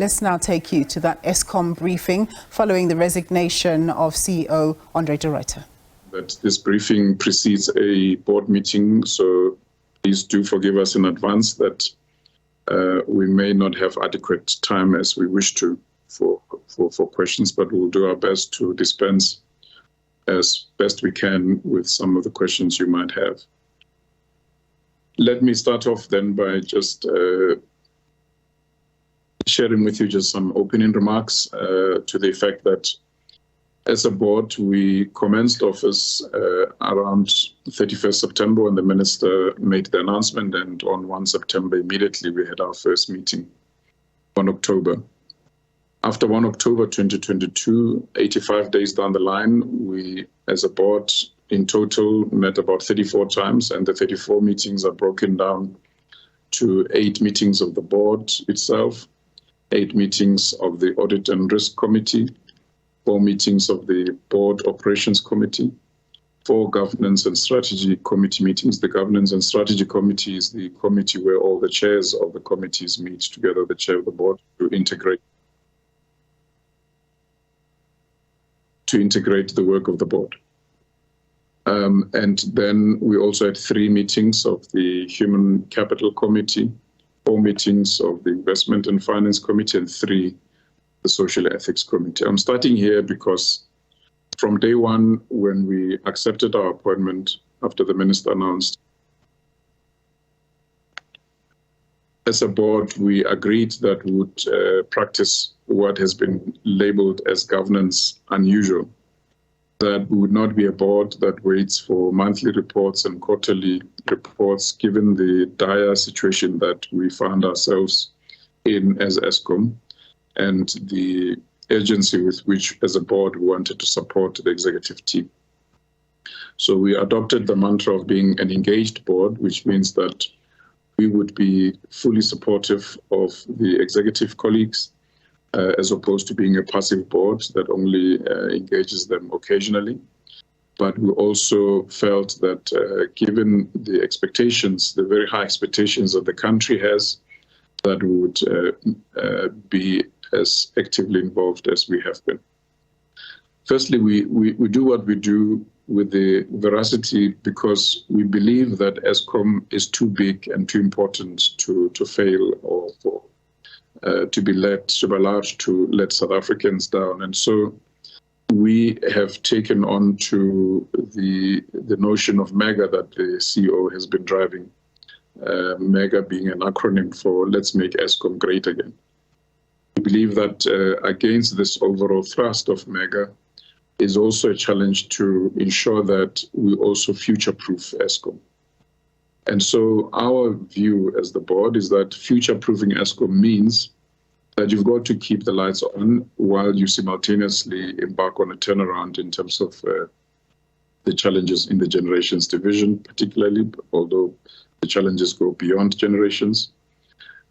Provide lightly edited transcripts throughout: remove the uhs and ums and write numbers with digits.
let's now take you to that Eskom briefing following the resignation of CEO Ruyter. That this briefing precedes a board meeting, so please do forgive us in advance that we may not have adequate time as we wish to for questions, but we'll do our best to dispense as best we can with some of the questions you might have. Let me start off then by just sharing with you just some opening remarks to the effect that as a board, we commenced office around 31st September when the minister made the announcement, and on 1 September immediately we had our first meeting on October. After 1 October 2022, 85 days down the line, we as a board in total met about 34 times, and the 34 meetings are broken down to 8 meetings of the board itself, 8 meetings of the Audit and Risk Committee, 4 meetings of the Board Operations Committee, 4 Governance and Strategy Committee meetings. The Governance and Strategy Committee is the committee where all the chairs of the committees meet together, the chair of the board, to integrate the work of the board. And then we also had 3 meetings of the Human Capital Committee, 4 meetings of the Investment and Finance Committee, and 3 the Social Ethics Committee. I'm starting here because from day one, when we accepted our appointment after the minister announced, as a board, we agreed that we would practice what has been labeled as governance unusual, that we would not be a board that waits for monthly reports and quarterly reports, given the dire situation that we found ourselves in as Eskom and the urgency with which, as a board, we wanted to support the executive team. So we adopted the mantra of being an engaged board, which means that we would be fully supportive of the executive colleagues, as opposed to being a passive board that only engages them occasionally. But we also felt that given the expectations, the very high expectations that the country has, that we would be as actively involved as we have been. Firstly, we do what we do with the veracity because we believe that Eskom is too big and too important to fail or for to be allowed to let South Africans down. And so we have taken on to the notion of MEGA that the CEO has been driving, MEGA being an acronym for Let's Make Eskom Great Again. We believe that against this overall thrust of MEGA is also a challenge to ensure that we also future-proof Eskom. And so our view as the board is that future-proofing Eskom means that you've got to keep the lights on while you simultaneously embark on a turnaround in terms of the challenges in the generations division, particularly, although the challenges go beyond generations.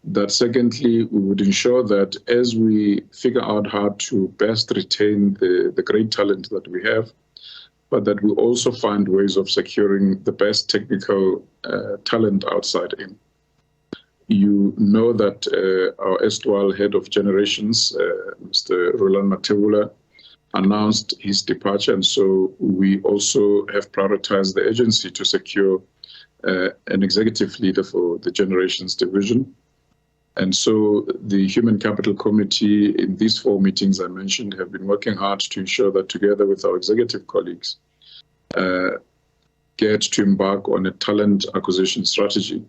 That secondly, we would ensure that as we figure out how to best retain the great talent that we have, but that we also find ways of securing the best technical talent outside in. You know that our erstwhile head of generations, Mr. Roland Matebula, announced his departure, and so we also have prioritized the agency to secure an executive leader for the generations division. And so the Human Capital Committee in these 4 meetings I mentioned have been working hard to ensure that together with our executive colleagues, get to embark on a talent acquisition strategy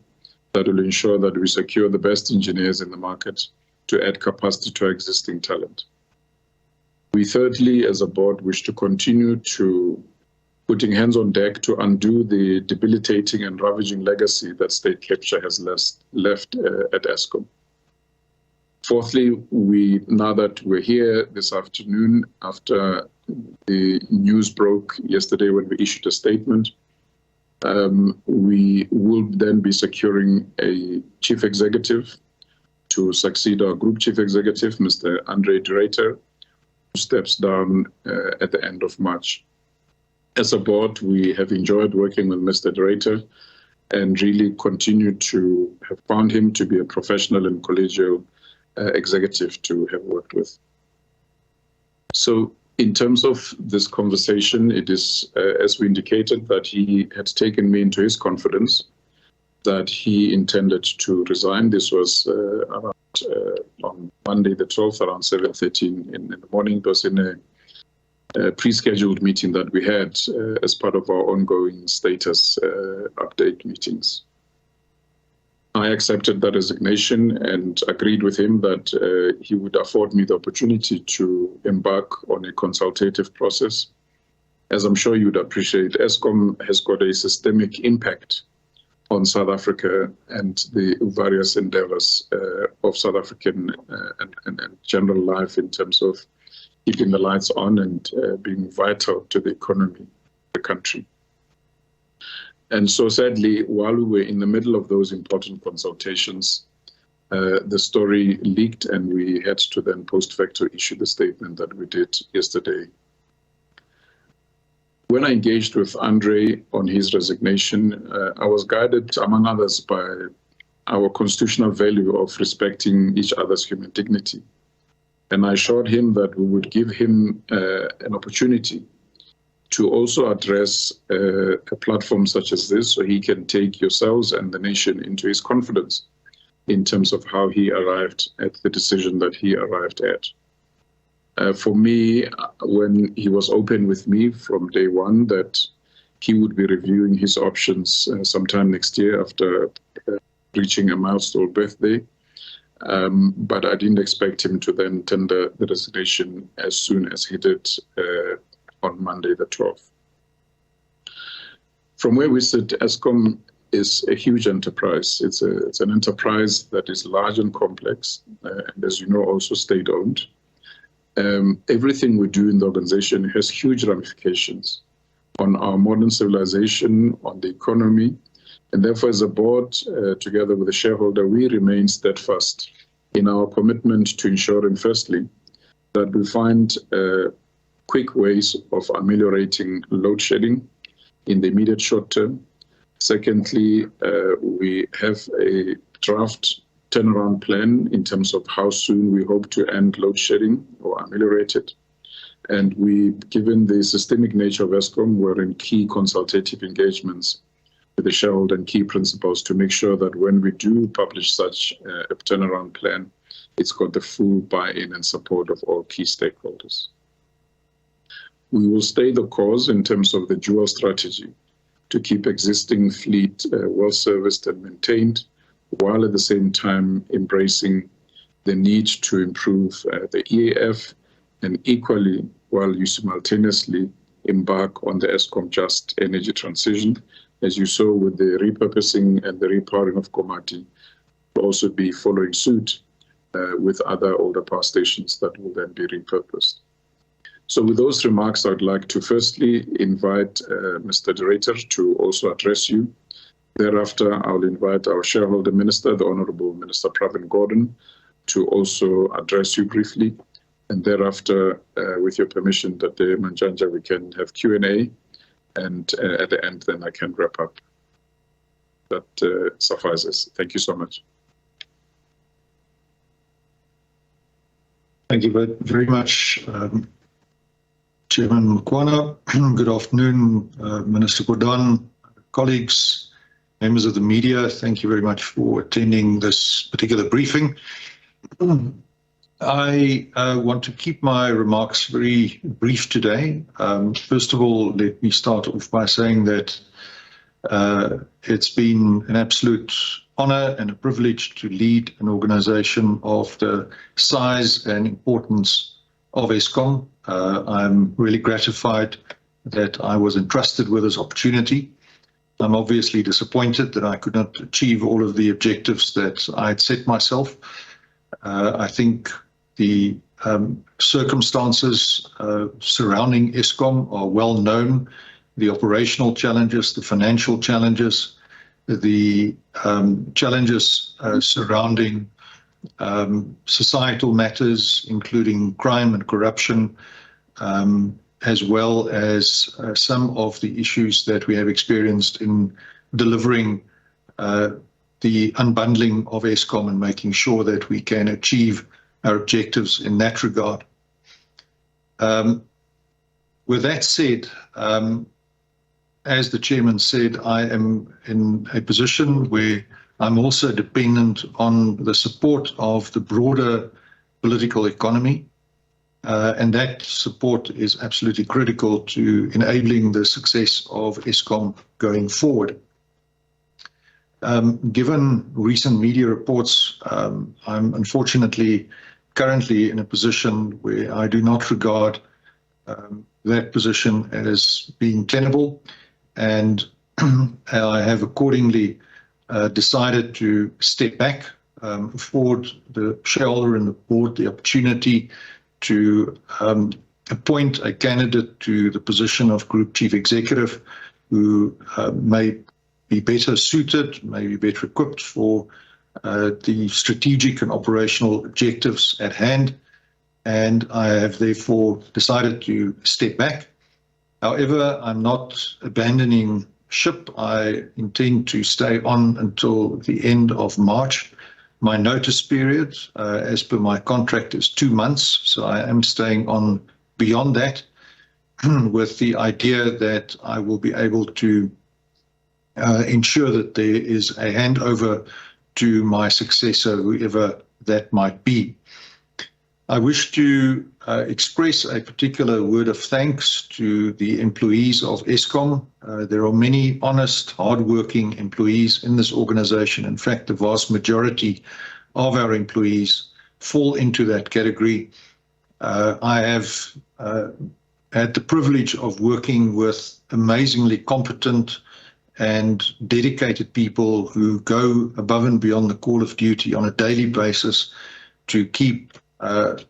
that will ensure that we secure the best engineers in the market to add capacity to our existing talent. We thirdly, as a board, wish to continue to putting hands on deck to undo the debilitating and ravaging legacy that state capture has left at Eskom. Fourthly, now that we're here this afternoon, after the news broke yesterday when we issued a statement, we will then be securing a chief executive to succeed our group chief executive, Mr. Ruyter, who steps down at the end of March. As a board, we have enjoyed working with Mr. Ruyter and really continue to have found him to be a professional and collegial executive to have worked with. So in terms of this conversation, it is, as we indicated, that he had taken me into his confidence, that he intended to resign. This was around on Monday the 12th, around 7:13 in the morning. It was in a pre-scheduled meeting that we had as part of our ongoing status update meetings. I accepted that resignation and agreed with him that he would afford me the opportunity to embark on a consultative process. As I'm sure you'd appreciate, Eskom has got a systemic impact on South Africa and the various endeavors of South African and general life in terms of keeping the lights on and being vital to the economy of the country. And so sadly, while we were in the middle of those important consultations, the story leaked and we had to then post facto issue the statement that we did yesterday. When I engaged with Andre on his resignation, I was guided, among others, by our constitutional value of respecting each other's human dignity. And I assured him that we would give him an opportunity to also address a platform such as this, so he can take yourselves and the nation into his confidence in terms of how he arrived at the decision that he arrived at. For me, when he was open with me from day one that he would be reviewing his options sometime next year after reaching a milestone birthday, but I didn't expect him to then tender the resignation as soon as he did on Monday the 12th. From where we sit, Eskom is a huge enterprise. It's an enterprise that is large and complex, and as you know, also state-owned. Everything we do in the organization has huge ramifications on our modern civilization, on the economy, and therefore as a board, together with the shareholder, we remain steadfast in our commitment to ensuring, firstly, that we find quick ways of ameliorating load shedding in the immediate short term. Secondly, we have a draft turnaround plan in terms of how soon we hope to end load shedding or ameliorate it. And we, given the systemic nature of Eskom, we're in key consultative engagements with the shareholder and key principals to make sure that when we do publish such a turnaround plan, it's got the full buy-in and support of all key stakeholders. We will stay the course in terms of the dual strategy to keep existing fleet well-serviced and maintained, while at the same time embracing the need to improve the EAF, and equally, while you simultaneously embark on the Eskom just energy transition, as you saw with the repurposing and the repowering of Komati, will also be following suit with other older power stations that will then be repurposed. So with those remarks, I'd like to firstly invite Mr. Ruyter to also address you. Thereafter, I'll invite our shareholder minister, the Honorable Minister Pravin Gordhan, to also address you briefly. And thereafter, with your permission, Dr. Manjanja, we can have Q&A. And at the end, then I can wrap up. That suffices. Thank you so much. Thank you very much, Chairman Mkwana. Good afternoon, Minister Gordhan, colleagues, members of the media. Thank you very much for attending this particular briefing. I want to keep my remarks very brief today. First of all, let me start off by saying that it's been an absolute honor and a privilege to lead an organization of the size and importance of Eskom. I'm really gratified that I was entrusted with this opportunity. I'm obviously disappointed that I could not achieve all of the objectives that I had set myself. I think the circumstances surrounding Eskom are well known. The operational challenges, the financial challenges, the challenges surrounding societal matters, including crime and corruption, as well as some of the issues that we have experienced in delivering the unbundling of Eskom and making sure that we can achieve our objectives in that regard. With that said, as the chairman said, I am in a position where I'm also dependent on the support of the broader political economy, and that support is absolutely critical to enabling the success of Eskom going forward. Given recent media reports, I'm unfortunately currently in a position where I do not regard that position as being tenable, and I have accordingly decided to step back, afford the shareholder and the board the opportunity to appoint a candidate to the position of Group Chief Executive who may be better suited, may be better equipped for the strategic and operational objectives at hand. And I have therefore decided to step back. However, I'm not abandoning ship. I intend to stay on until the end of March. My notice period, as per my contract, is 2 months, so I am staying on beyond that with the idea that I will be able to ensure that there is a handover to my successor, whoever that might be. I wish to express a particular word of thanks to the employees of Eskom. There are many honest, hardworking employees in this organization. In fact, the vast majority of our employees fall into that category. I have had the privilege of working with amazingly competent and dedicated people who go above and beyond the call of duty on a daily basis to keep the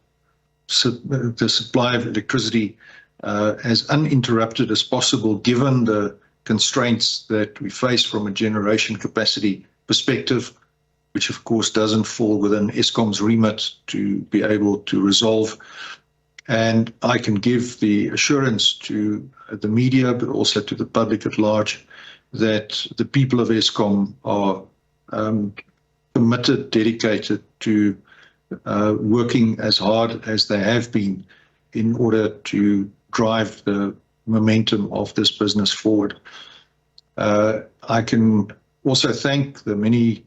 supply of electricity as uninterrupted as possible, given the constraints that we face from a generation capacity perspective, which of course doesn't fall within Eskom's remit to be able to resolve. And I can give the assurance to the media, but also to the public at large, that the people of Eskom are committed, dedicated to working as hard as they have been in order to drive the momentum of this business forward. I can also thank the many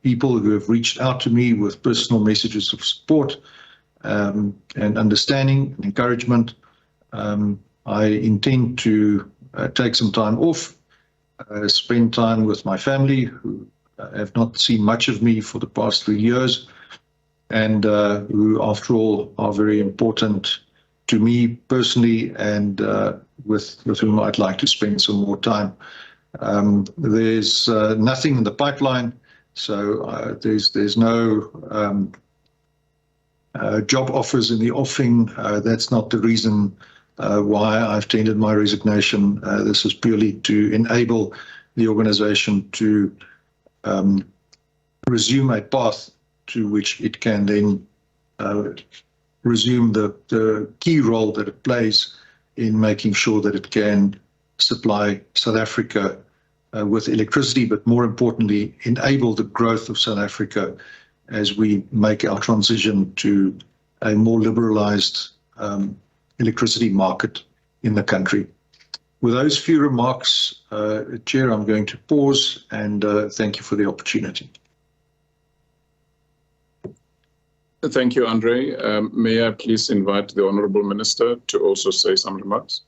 people who have reached out to me with personal messages of support and understanding and encouragement. I intend to take some time off, spend time with my family, who have not seen much of me for the past 3 years, and who, after all, are very important to me personally, and with whom I'd like to spend some more time. There's nothing in the pipeline, so there's no job offers in the offing. That's not the reason why I've tendered my resignation. This is purely to enable the organization to resume a path to which it can then resume the key role that it plays in making sure that it can supply South Africa with electricity, but more importantly, enable the growth of South Africa as we make our transition to a more liberalized electricity market in the country. With those few remarks, Chair, I'm going to pause and thank you for the opportunity. Thank you, Andre. May I please invite the Honourable Minister to also say some remarks?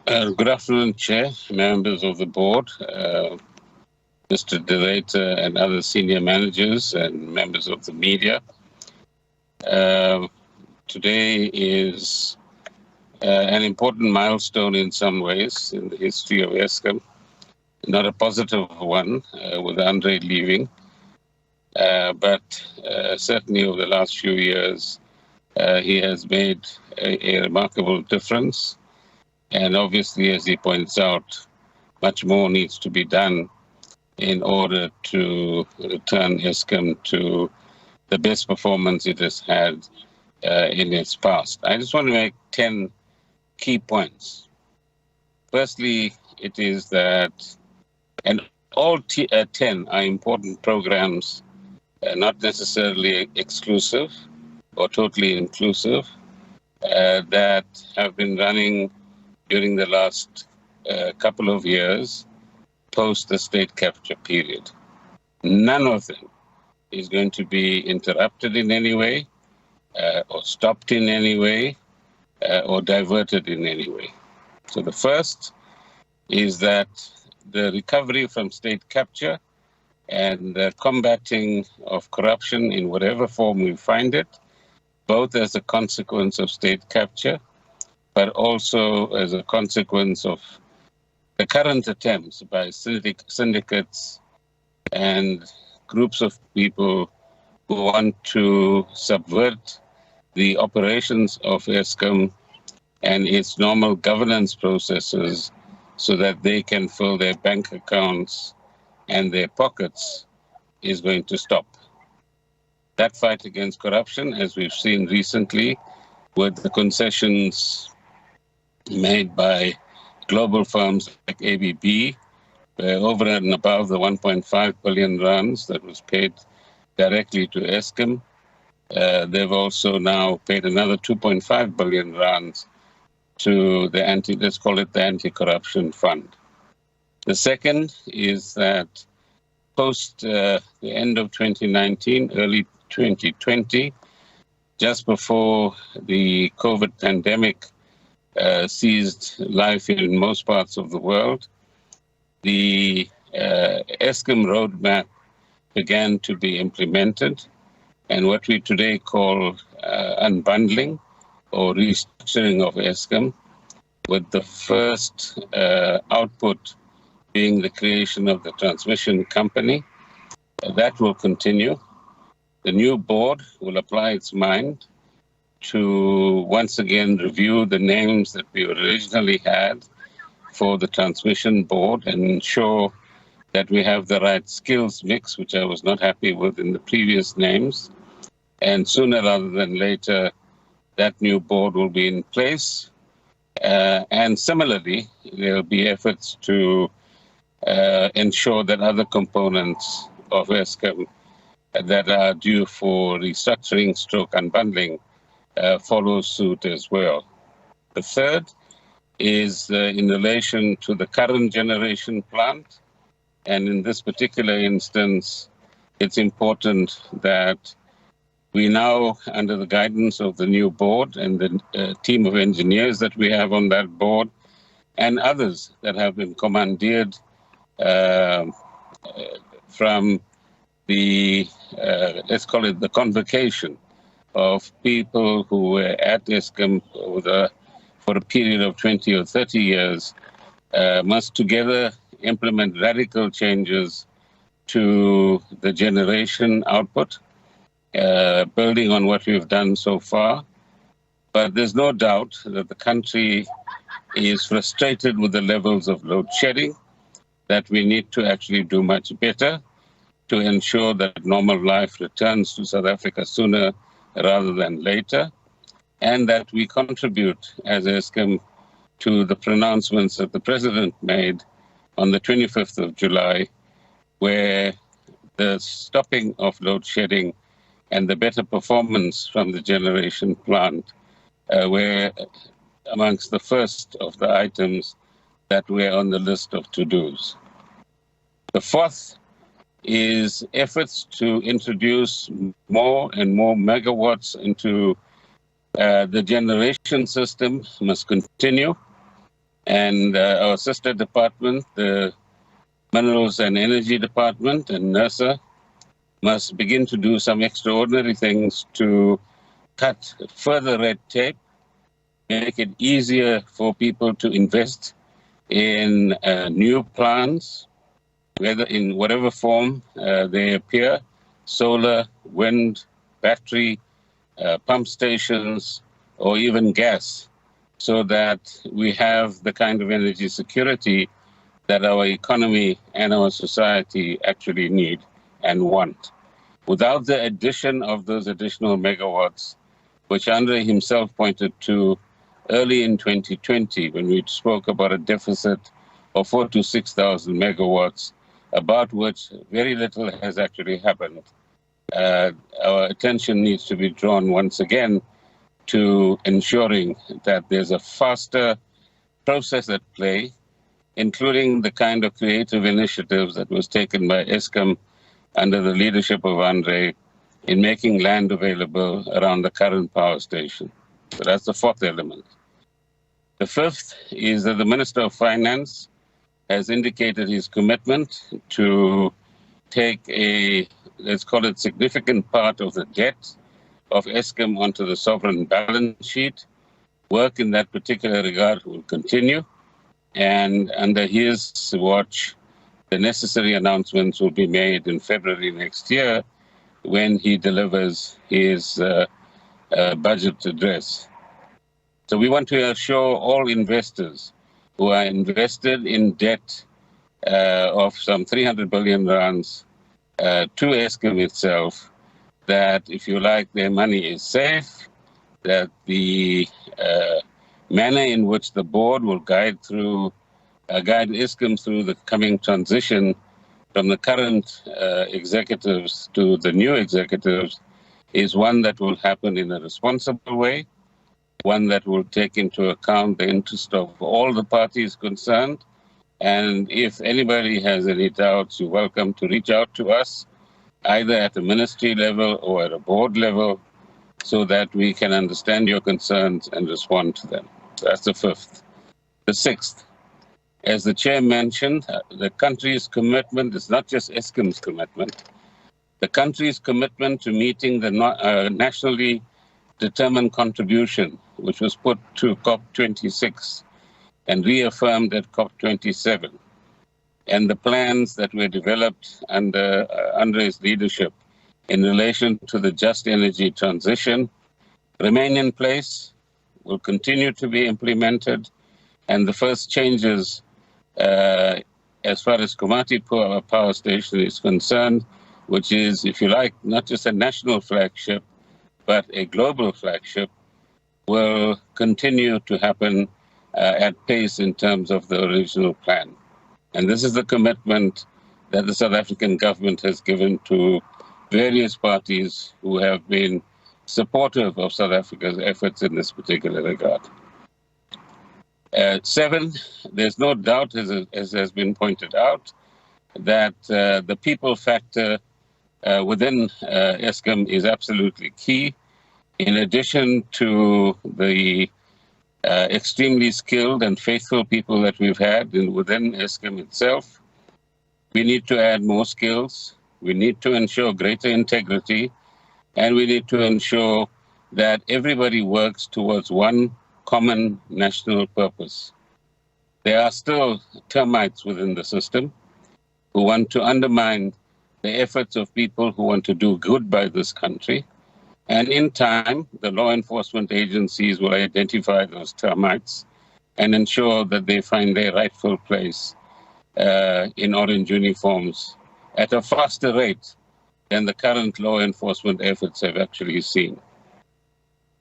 Good afternoon, Chair, members of the board, Mr. Ruyter and other senior managers and members of the media. Today is an important milestone in some ways in the history of Eskom. Not a positive one with Andre leaving, but certainly over the last few years, he has made a remarkable difference. And obviously, as he points out, much more needs to be done in order to return Eskom to the best performance it has had in its past. I just want to make 10 key points. Firstly, it is that, and all 10 are important programs, not necessarily exclusive or totally inclusive, that have been running during the last couple of years post the state capture period. None of them is going to be interrupted in any way, or stopped in any way, or diverted in any way. So the first is that the recovery from state capture and the combating of corruption in whatever form we find it, both as a consequence of state capture, but also as a consequence of the current attempts by syndicates and groups of people who want to subvert the operations of Eskom and its normal governance processes so that they can fill their bank accounts and their pockets is going to stop. That fight against corruption, as we've seen recently with the concessions made by global firms like ABB, over and above the 1.5 billion rands that was paid directly to Eskom. They've also now paid another 2.5 billion rands to the let's call it the anti-corruption fund. The second is that post the end of 2019, early 2020, just before the COVID pandemic seized life in most parts of the world, the Eskom roadmap began to be implemented, and what we today call unbundling or restructuring of Eskom, with the first output being the creation of the transmission company. That will continue. The new board will apply its mind to once again review the names that we originally had for the transmission board and ensure that we have the right skills mix, which I was not happy with in the previous names. And sooner rather than later, that new board will be in place. And similarly, there will be efforts to ensure that other components of Eskom that are due for restructuring stroke unbundling follow suit as well. The third is in relation to the current generation plant. And in this particular instance, it's important that we now, under the guidance of the new board and the team of engineers that we have on that board, and others that have been commandeered from the, let's call it the convocation of people who were at Eskom for a period of 20 or 30 years, must together implement radical changes to the generation output, building on what we've done so far. But there's no doubt that the country is frustrated with the levels of load shedding, that we need to actually do much better to ensure that normal life returns to South Africa sooner rather than later, and that we contribute as Eskom to the pronouncements that the President made on the 25th of July, where the stopping of load shedding and the better performance from the generation plant were amongst the first of the items that were on the list of to-dos. The fourth is efforts to introduce more and more megawatts into the generation system must continue. And our sister department, the Minerals and Energy Department and NERSA, must begin to do some extraordinary things to cut further red tape, make it easier for people to invest in new plants, whether in whatever form they appear, solar, wind, battery, pump stations, or even gas, so that we have the kind of energy security that our economy and our society actually need and want. Without the addition of those additional megawatts, which Andre himself pointed to early in 2020, when we spoke about a deficit of 4,000 to 6,000 megawatts, about which very little has actually happened. Our attention needs to be drawn once again to ensuring that there's a faster process at play, including the kind of creative initiatives that was taken by Eskom under the leadership of Andre in making land available around the current power station. So that's the fourth element. The fifth is that the Minister of Finance has indicated his commitment to take a, let's call it, significant part of the debt of Eskom onto the sovereign balance sheet. Work in that particular regard will continue, and under his watch, the necessary announcements will be made in February next year when he delivers his budget address. So we want to assure all investors who are invested in debt of some 300 billion rands to Eskom itself that, if you like, their money is safe, that the manner in which the board will guide Eskom through the coming transition from the current executives to the new executives is one that will happen in a responsible way, one that will take into account the interest of all the parties concerned. And if anybody has any doubts, you're welcome to reach out to us, either at a ministry level or at a board level, so that we can understand your concerns and respond to them. That's the fifth. The sixth, as the chair mentioned, the country's commitment is not just Eskom's commitment. The country's commitment to meeting the nationally determined contribution, which was put to COP26 and reaffirmed at COP27, and the plans that were developed under Andre's leadership in relation to the just energy transition remain in place, will continue to be implemented, and the first changes as far as Komati Power Station is concerned, which is, if you like, not just a national flagship, but a global flagship, will continue to happen at pace in terms of the original plan. And this is the commitment that the South African government has given to various parties who have been supportive of South Africa's efforts in this particular regard. Seven, there's no doubt, as has been pointed out, that the people factor within Eskom is absolutely key. In addition to the extremely skilled and faithful people that we've had within Eskom itself, we need to add more skills. We need to ensure greater integrity, and we need to ensure that everybody works towards one common national purpose. There are still termites within the system who want to undermine the efforts of people who want to do good by this country. And in time, the law enforcement agencies will identify those termites and ensure that they find their rightful place in orange uniforms at a faster rate than the current law enforcement efforts have actually seen.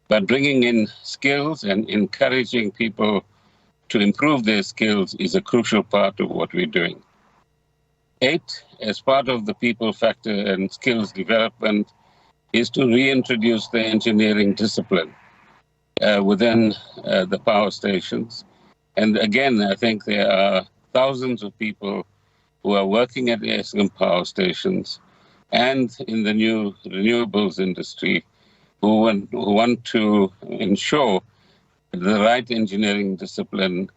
But bringing in skills and encouraging people to improve their skills is a crucial part of what we're doing. 8, as part of the people factor and skills development, is to reintroduce the engineering discipline within the power stations. And again, I think there are thousands of people who are working at the Eskom power stations and in the new renewables industry who want to ensure that the right engineering discipline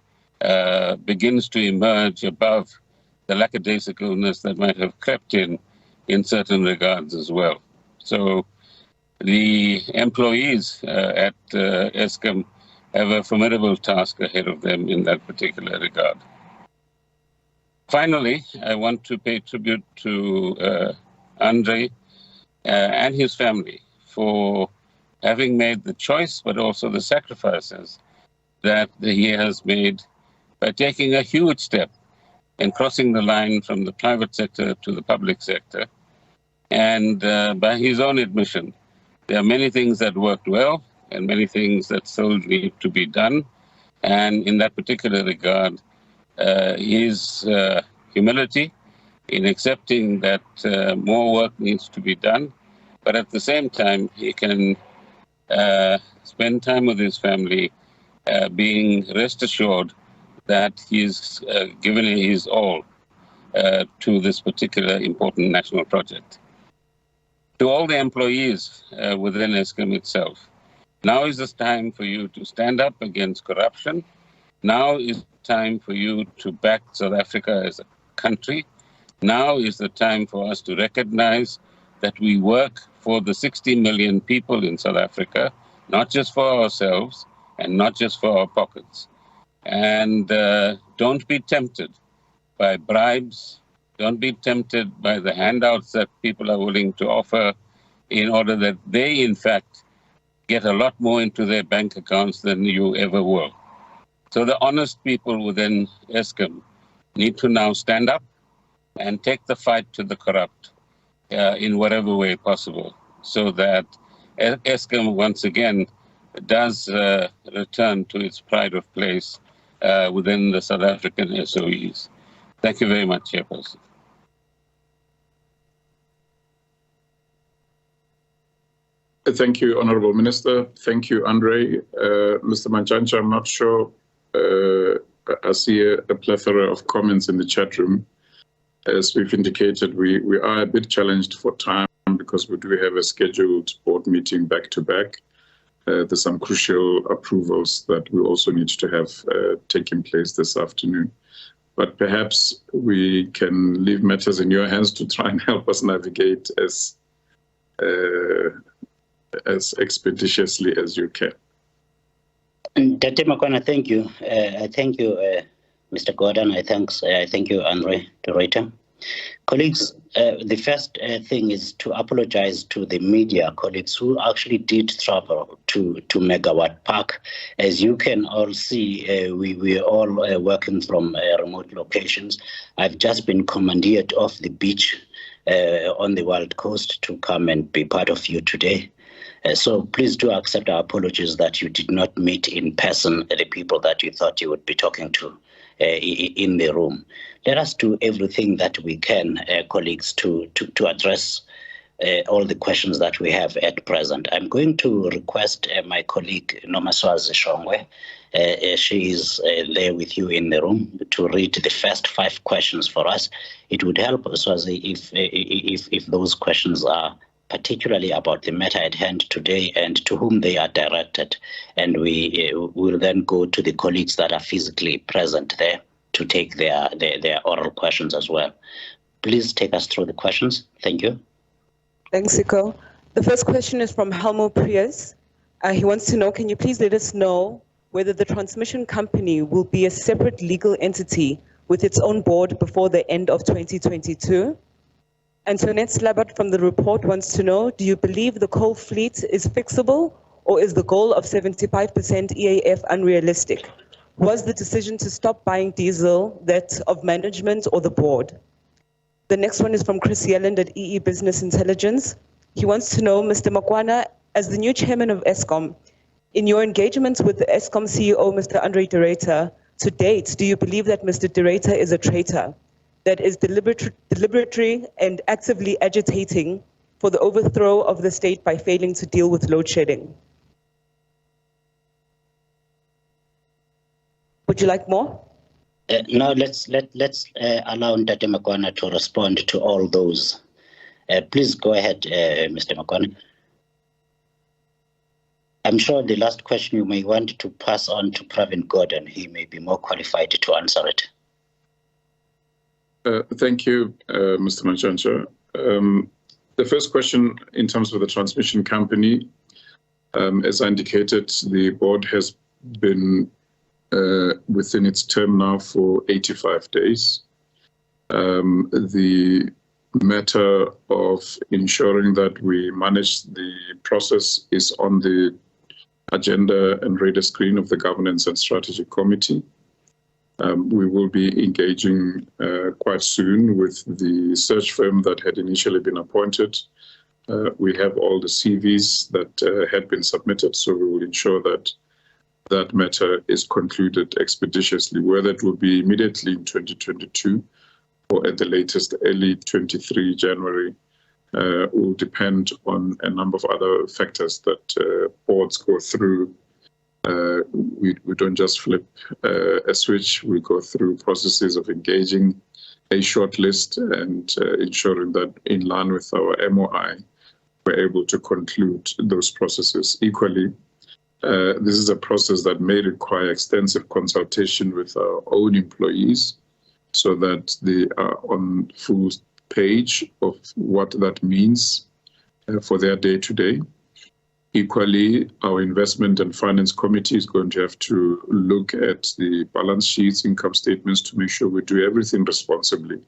begins to emerge above the lackadaisicalness that might have crept in certain regards as well. So the employees at Eskom have a formidable task ahead of them in that particular regard. Finally, I want to pay tribute to Andre and his family for having made the choice, but also the sacrifices that he has made by taking a huge step in crossing the line from the private sector to the public sector. And by his own admission, there are many things that worked well and many things that still need to be done. And in that particular regard, his humility in accepting that more work needs to be done, but at the same time, he can spend time with his family, being rest assured that he's given his all to this particular important national project. To all the employees within Eskom itself, now is the time for you to stand up against corruption. Now is time for you to back South Africa as a country. Now is the time for us to recognize that we work for the 60 million people in South Africa, not just for ourselves and not just for our pockets. And don't be tempted by bribes. Don't be tempted by the handouts that people are willing to offer in order that they, in fact, get a lot more into their bank accounts than you ever will. So the honest people within Eskom need to now stand up and take the fight to the corrupt in whatever way possible, so that Eskom once again does return to its pride of place within the South African SOEs. Thank you very much, Chairperson. Thank you, Honourable Minister. Thank you, Andre. Mr. Mantshantsha, I'm not sure. I see a plethora of comments in the chat room. As we've indicated, we are a bit challenged for time because we do have a scheduled board meeting back-to-back. There's some crucial approvals that we also need to have taking place this afternoon. But perhaps we can leave matters in your hands to try and help us navigate as expeditiously as you can. Dr. Makwana, thank you. I thank you, Mr. Gordon. I thank you, Andre, to Ruyter. Colleagues, the first thing is to apologize to the media colleagues who actually did travel to Megawatt Park. As you can all see, we are all working from remote locations. I've just been commandeered off the beach on the Wild Coast to come and be part of you today. So please do accept our apologies that you did not meet in person the people that you thought you would be talking to in the room. Let us do everything that we can, colleagues, to address all the questions that we have at present. I'm going to request my colleague Nomaswazi Shongwe, she is there with you in the room, to read the first 5 questions for us. It would help, Swazi, if those questions are particularly about the matter at hand today and to whom they are directed. And we will then go to the colleagues that are physically present there to take their oral questions as well. Please take us through the questions. Thank you. Thanks, Siko. The first question is from Helmo Prius. He wants to know, can you please let us know whether the transmission company will be a separate legal entity with its own board before the end of 2022? Antoinette Slabert from the report wants to know, do you believe the coal fleet is fixable, or is the goal of 75% EAF unrealistic? Was the decision to stop buying diesel that of management or the board? The next one is from Chris Yelland at EE Business Intelligence. He wants to know, Mr. Makwana, as the new chairman of Eskom, in your engagements with the Eskom CEO, Mr. Andre de Ruyter, to date, do you believe that Mr. de Ruyter is a traitor that is deliberately and actively agitating for the overthrow of the state by failing to deal with load shedding? Would you like more? No, let's allow Dr. Makwana to respond to all those. Please go ahead, Mr. Makwana. I'm sure the last question you may want to pass on to Pravin Gordon. He may be more qualified to answer it. Thank you, Mr. Mantshantsha. The first question, in terms of the transmission company, as I indicated, the board has been within its term now for 85 days. The matter of ensuring that we manage the process is on the agenda and radar screen of the Governance and Strategy Committee. We will be engaging quite soon with the search firm that had initially been appointed We have all the CVs that had been submitted, so we will ensure that that matter is concluded expeditiously. Whether it will be immediately in 2022 or at the latest early 23 January will depend on a number of other factors that boards go through. We don't just flip a switch. We go through processes of engaging a short list and ensuring that in line with our MOI, we're able to conclude those processes. Equally, this is a process that may require extensive consultation with our own employees so that they are on full page of what that means for their day-to-day. Equally, our investment and finance committee is going to have to look at the balance sheets, income statements to make sure we do everything responsibly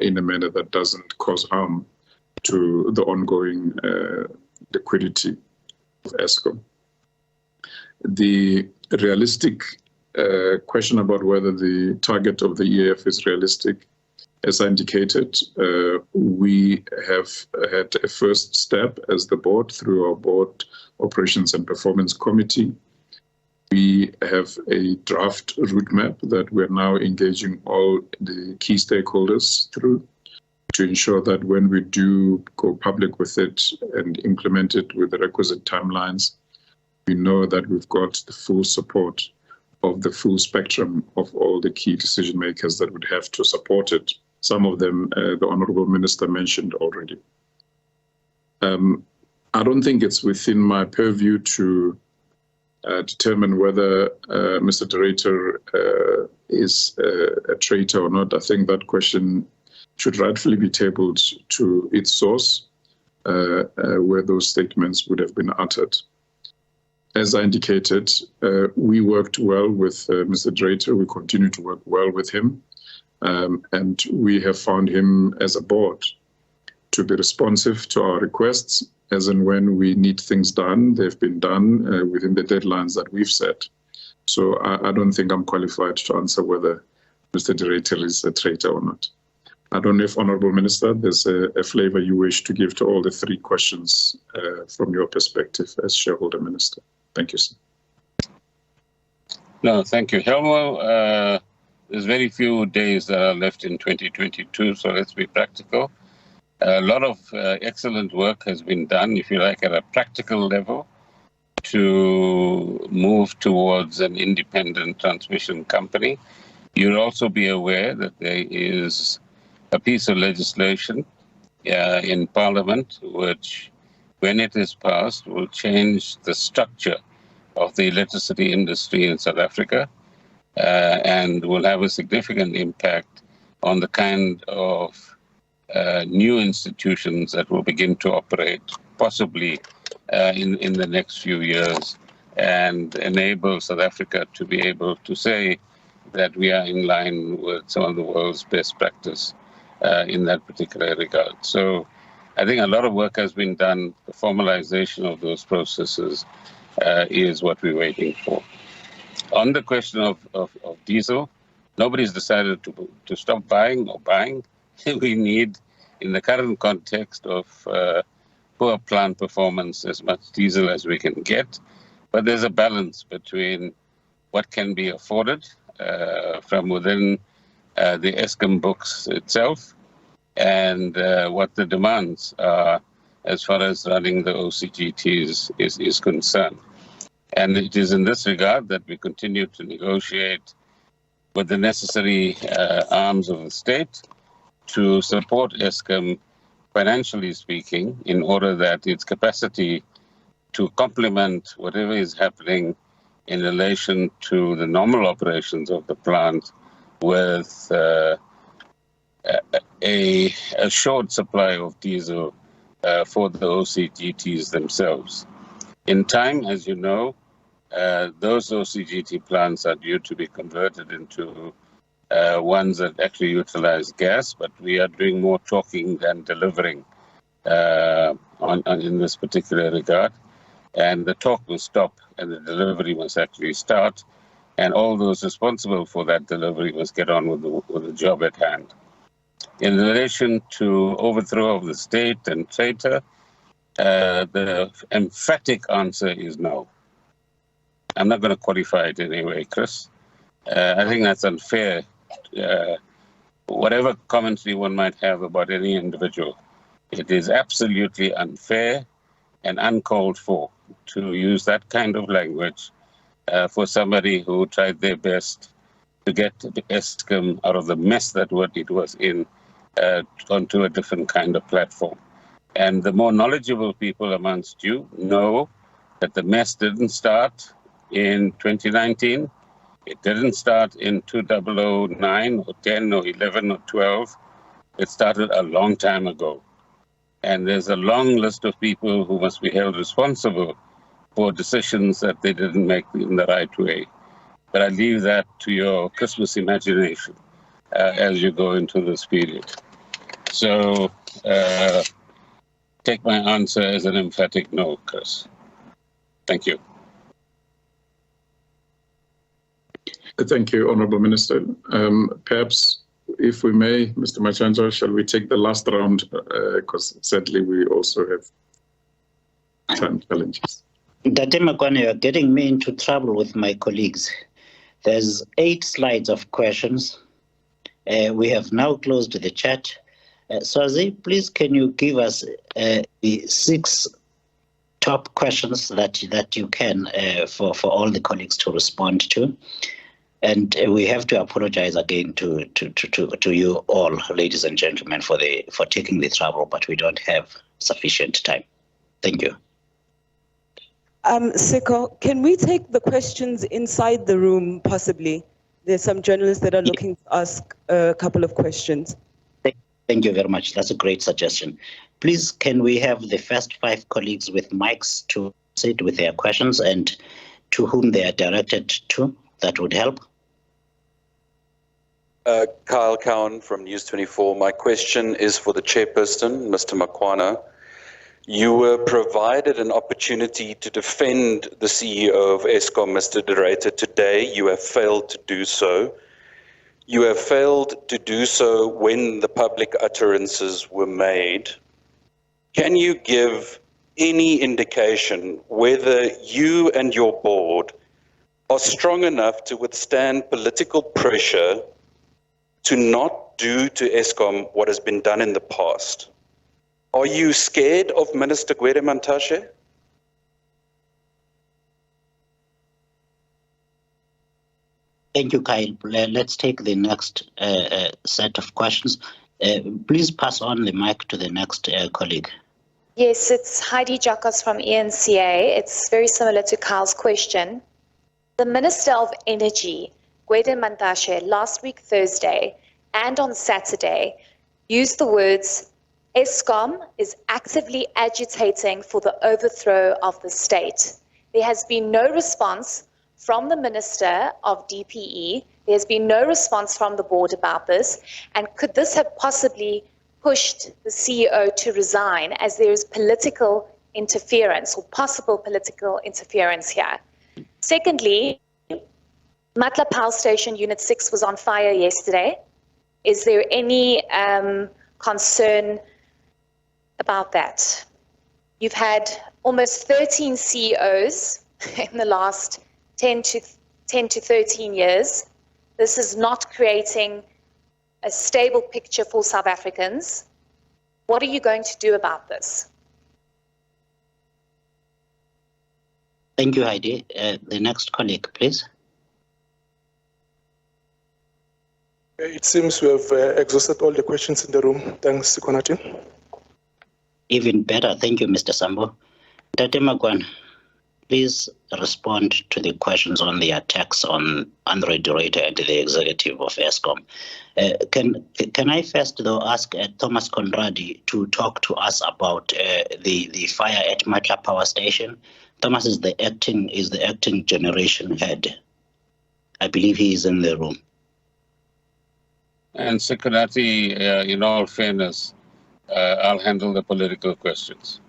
in a manner that doesn't cause harm to the ongoing liquidity of Eskom. The realistic question about whether the target of the EAF is realistic, as I indicated, we have had a first step as the board through our board operations and performance committee. We have a draft route map that we're now engaging all the key stakeholders through to ensure that when we do go public with it and implement it with the requisite timelines, we know that we've got the full support of the full spectrum of all the key decision makers that would have to support it. Some of them, the Honourable Minister mentioned already. I don't think it's within my purview to determine whether Mr. De Ruyter is a traitor or not. I think that question should rightfully be tabled to its source, where those statements would have been uttered. As I indicated, we worked well with Mr. De Ruyter. We continue to work well with him. And we have found him as a board to be responsive to our requests, as and when we need things done, they've been done within the deadlines that we've set. So I don't think I'm qualified to answer whether Mr. De Ruyter is a traitor or not. I don't know if, Honourable Minister, there's a flavour you wish to give to all the three questions from your perspective as Shareholder Minister. Thank you, sir. No, thank you, Helmo. There's very few days that are left in 2022, so let's be practical. A lot of excellent work has been done, if you like, at a practical level to move towards an independent transmission company. You'll also be aware that there is a piece of legislation in Parliament which, when it is passed, will change the structure of the electricity industry in South Africa and will have a significant impact on the kind of new institutions that will begin to operate, possibly in the next few years, and enable South Africa to be able to say that we are in line with some of the world's best practice in that particular regard. So I think a lot of work has been done. The formalization of those processes is what we're waiting for. On the question of diesel, nobody's decided to stop buying or buying. We need, in the current context of poor plant performance, as much diesel as we can get. But there's a balance between what can be afforded from within the Eskom books itself and what the demands are as far as running the OCGTs is concerned. And it is in this regard that we continue to negotiate with the necessary arms of the state to support Eskom, financially speaking, in order that its capacity to complement whatever is happening in relation to the normal operations of the plant with a short supply of diesel for the OCGTs themselves. In time, as you know, those OCGT plants are due to be converted into ones that actually utilize gas, but we are doing more talking than delivering in this particular regard. And the talk will stop and the delivery must actually start. And all those responsible for that delivery must get on with the job at hand. In relation to overthrow of the state and traitor, The emphatic answer is no. I'm not going to qualify it anyway, Chris. I think that's unfair. Whatever commentary one might have about any individual, it is absolutely unfair and uncalled for to use that kind of language for somebody who tried their best to get the Eskom out of the mess that what it was in onto a different kind of platform. And the more knowledgeable people amongst you know that the mess didn't start in 2019. It didn't start in 2009 or 10 or 11 or 12. It started a long time ago. And there's a long list of people who must be held responsible for decisions that they didn't make in the right way. But I leave that to your Christmas imagination as you go into this period. So take my answer as an emphatic no, Chris. Thank you. Thank you, Honourable Minister. Perhaps, if we may, Mr. Machanja, shall we take the last round? Because sadly, we also have time challenges. Dr. Makwana, you're getting me into trouble with my colleagues. There's 8 slides of questions. We have now closed the chat. Swazi, please can you give us the 6 top questions that you can for all the colleagues to respond to? And we have to apologize again to you all, ladies and gentlemen, for taking the trouble, but we don't have sufficient time. Thank you. Siko, can we take the questions inside the room, possibly? There's some journalists that are looking to ask a couple of questions. Thank you very much. That's a great suggestion. Please, can we have the first 5 colleagues with mics to sit with their questions and to whom they are directed to? That would help. Kyle Cowan from News 24. My question is for the chairperson, Mr. Makwana. You were provided an opportunity to defend the CEO of Eskom, Mr. Ruyter. Today, you have failed to do so. You have failed to do so when the public utterances were made. Can you give any indication whether you and your board are strong enough to withstand political pressure to not do to Eskom what has been done in the past? Are you scared of Minister Gwede Mantashe? Thank you, Kyle. Let's take the next set of questions. Please pass on the mic to the next colleague. Yes, it's Heidi Jacos from ENCA. It's very similar to Kyle's question. The Minister of Energy, Gwede Mantashe, last week Thursday and on Saturday used the words, Eskom is actively agitating for the overthrow of the state. There has been no response from the Minister of DPE. There has been no response from the board about this. And could this have possibly pushed the CEO to resign as there is political interference or possible political interference here? Secondly, Matla Power Station Unit 6 was on fire yesterday. Is there any concern about that? You've had almost 13 CEOs in the last 10 to 13 years. This is not creating a stable picture for South Africans. What are you going to do about this? Thank you, Heidi. The next colleague, please. It seems we have exhausted all the questions in the room. Thanks, Konati. Even better. Thank you, Mr. Sambo. Tate Makwana, please respond to the questions on the attacks on Andre Ruyter and the executive of Eskom. Can I first, though, ask Thomas Conradi to talk to us about the fire at Matla Power Station? Thomas is the acting generation head. I believe he is in the room. And Secretary, in all fairness, I'll handle the political questions.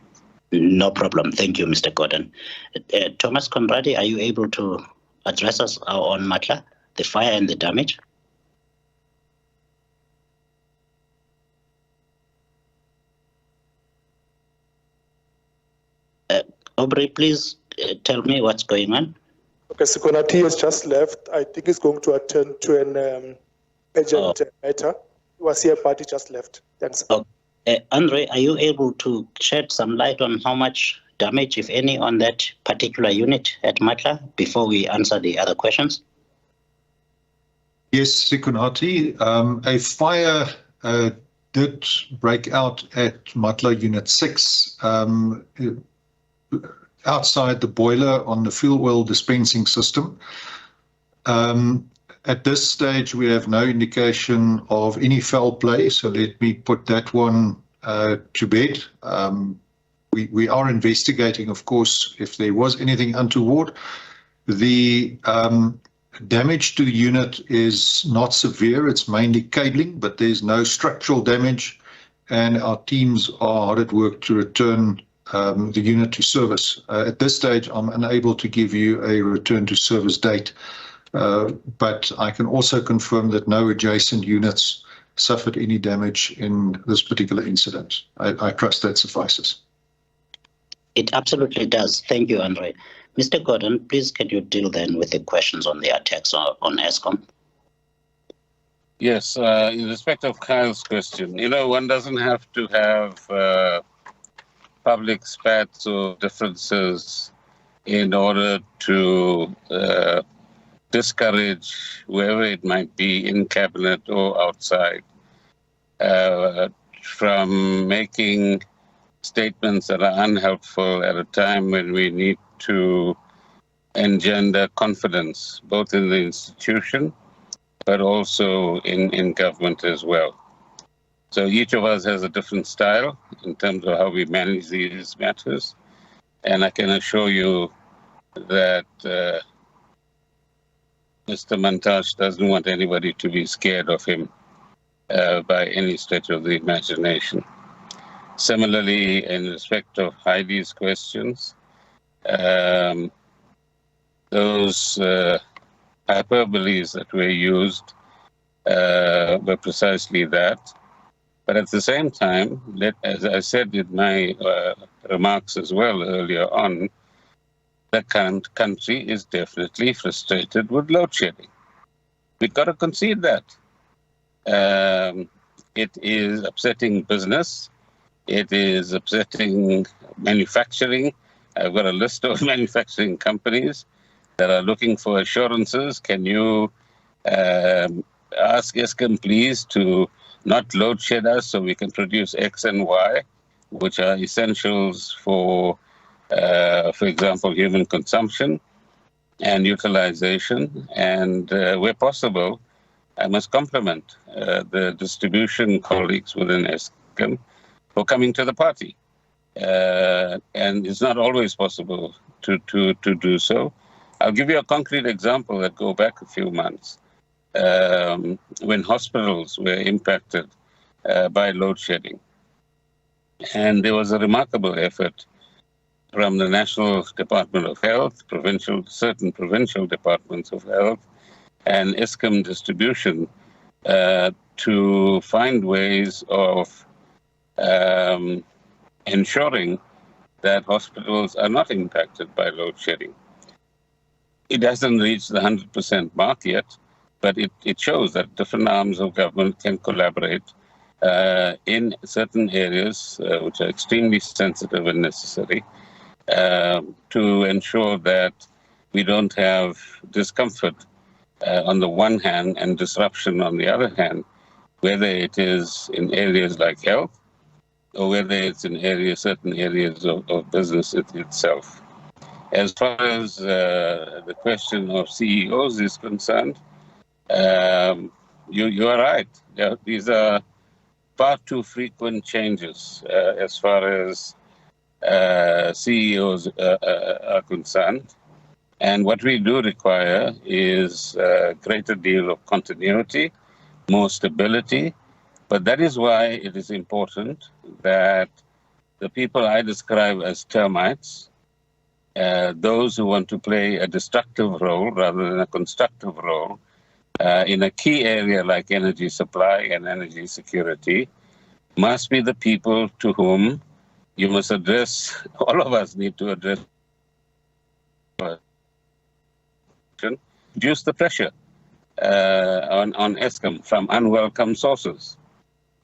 No problem. Thank you, Mr. Gordon. Thomas Conradi, are you able to address us on Matla, the fire and the damage? Aubrey, please tell me what's going on. Okay, Sikonati has just left. I think he's going to attend to an urgent matter. He was here, but he just left. Thanks. Andre, are you able to shed some light on how much damage, if any, on that particular unit at Matla before we answer the other questions? Yes, Sikonati. A fire did break out at Matla Unit 6 outside the boiler on the fuel oil dispensing system. At this stage, we have no indication of any foul play, so let me put that one to bed. We are investigating, of course, if there was anything untoward. The damage to the unit is not severe. It's mainly cabling, but there's no structural damage, and our teams are hard at work to return the unit to service. At this stage, I'm unable to give you a return to service date, but I can also confirm that no adjacent units suffered any damage in this particular incident. I trust that suffices. It absolutely does. Thank you, Andre. Mr. Gordon, please can you deal then with the questions on the attacks on Eskom? Yes, in respect of Kyle's question, one doesn't have to have public spats or differences in order to discourage whoever it might be in cabinet or outside from making statements that are unhelpful at a time when we need to engender confidence, both in the institution, but also in government as well. So each of us has a different style in terms of how we manage these matters. And I can assure you that Mr. Mantashe doesn't want anybody to be scared of him by any stretch of the imagination. Similarly, in respect of Heidi's questions, those hyperboles that were used were precisely that. But at the same time, as I said in my remarks as well earlier on, the current country is definitely frustrated with load shedding. We've got to concede that. It is upsetting business. It is upsetting manufacturing. I've got a list of manufacturing companies that are looking for assurances. Can you ask Eskom, please, to not load shed us so we can produce X and Y, which are essentials for example, human consumption and utilization. And where possible, I must compliment the distribution colleagues within Eskom for coming to the party. And it's not always possible to do so. I'll give you a concrete example that go back a few months. When hospitals were impacted by load shedding. And there was a remarkable effort from the National Department of Health, certain provincial departments of health, and Eskom distribution to find ways of ensuring that hospitals are not impacted by load shedding. It hasn't reached the 100% mark yet, but it shows that different arms of government can collaborate in certain areas which are extremely sensitive and necessary to ensure that we don't have discomfort on the one hand and disruption on the other hand, whether it is in areas like health or whether it's in certain areas of business itself. As far as the question of CEOs is concerned, you are right. These are far too frequent changes as far as CEOs are concerned. And what we do require is a greater deal of continuity, more stability. But that is why it is important that the people I describe as termites, those who want to play a destructive role rather than a constructive role, in a key area like energy supply and energy security, must be the people to whom you must address, all of us need to address, reduce the pressure on Eskom from unwelcome sources.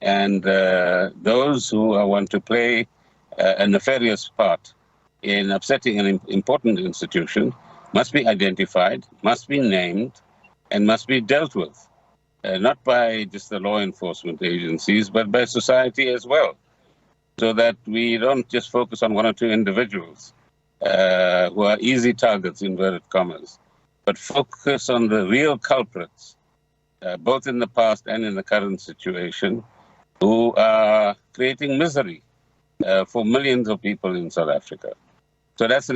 And those who want to play a nefarious part in upsetting an important institution must be identified, must be named, and must be dealt with, not by just the law enforcement agencies, but by society as well, so that we don't just focus on one or two individuals who are easy targets, inverted commas, but focus on the real culprits, both in the past and in the current situation, who are creating misery for millions of people in South Africa. So that's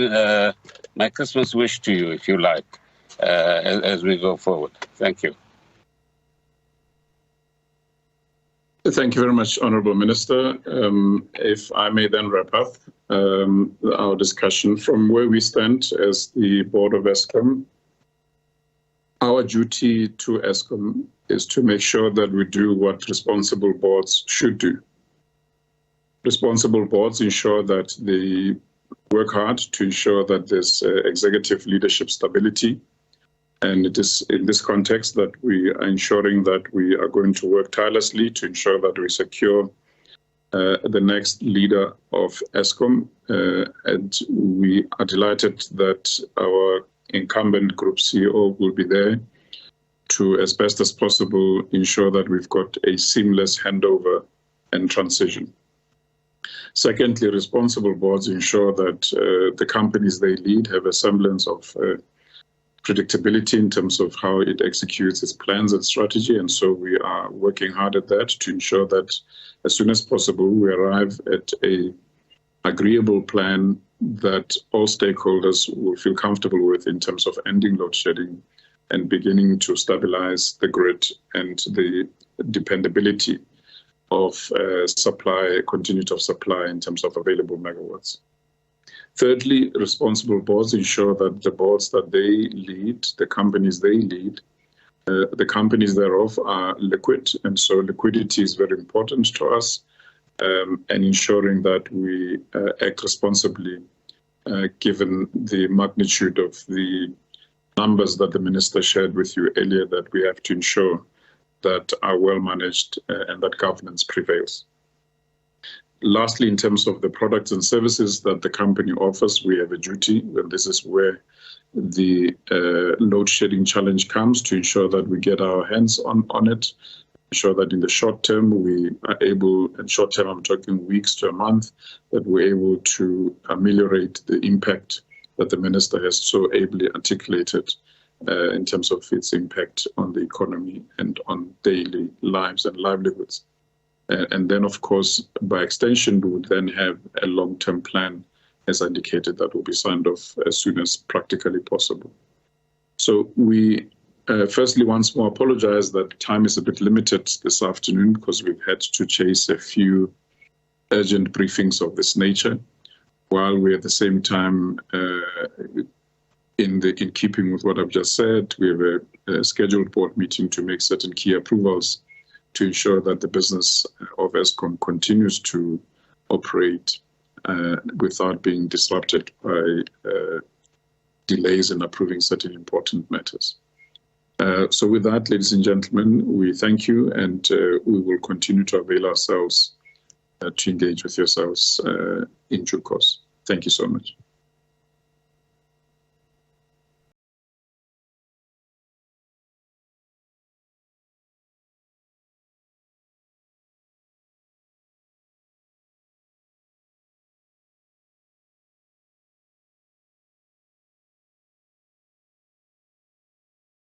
my Christmas wish to you, if you like, as we go forward. Thank you. Thank you very much, Honourable Minister. If I may then wrap up our discussion from where we stand as the Board of Eskom. Our duty to Eskom is to make sure that we do what responsible boards should do. Responsible boards ensure that they work hard to ensure that there's executive leadership stability. And it is in this context that we are ensuring that we are going to work tirelessly to ensure that we secure the next leader of Eskom. And we are delighted that our incumbent Group CEO will be there to, as best as possible, ensure that we've got a seamless handover and transition. Secondly, responsible boards ensure that the companies they lead have a semblance of predictability in terms of how it executes its plans and strategy. And so we are working hard at that to ensure that as soon as possible, we arrive at an agreeable plan that all stakeholders will feel comfortable with in terms of ending load shedding and beginning to stabilize the grid and the dependability of supply, continuity of supply in terms of available megawatts. Thirdly, responsible boards ensure that the boards that they lead, the companies they lead, the companies thereof are liquid, and so liquidity is very important to us, and ensuring that we act responsibly given the magnitude of the numbers that the Minister shared with you earlier, that we have to ensure that are well managed and that governance prevails. Lastly, in terms of the products and services that the company offers, we have a duty, and this is where the load shedding challenge comes, to ensure that we get our hands on it, ensure that in the short term we are able, and short term I'm talking weeks to a month, that we're able to ameliorate the impact that the Minister has so ably articulated in terms of its impact on the economy and on daily lives and livelihoods. And then, of course, by extension, we would then have a long-term plan, as indicated, that will be signed off as soon as practically possible. So we firstly once more apologize that time is a bit limited this afternoon because we've had to chase a few urgent briefings of this nature, while we at the same time, in keeping with what I've just said, we have a scheduled board meeting to make certain key approvals to ensure that the business of Eskom continues to operate without being disrupted by delays in approving certain important matters. So with that, ladies and gentlemen, we thank you, and we will continue to avail ourselves to engage with yourselves in due course. Thank you so much.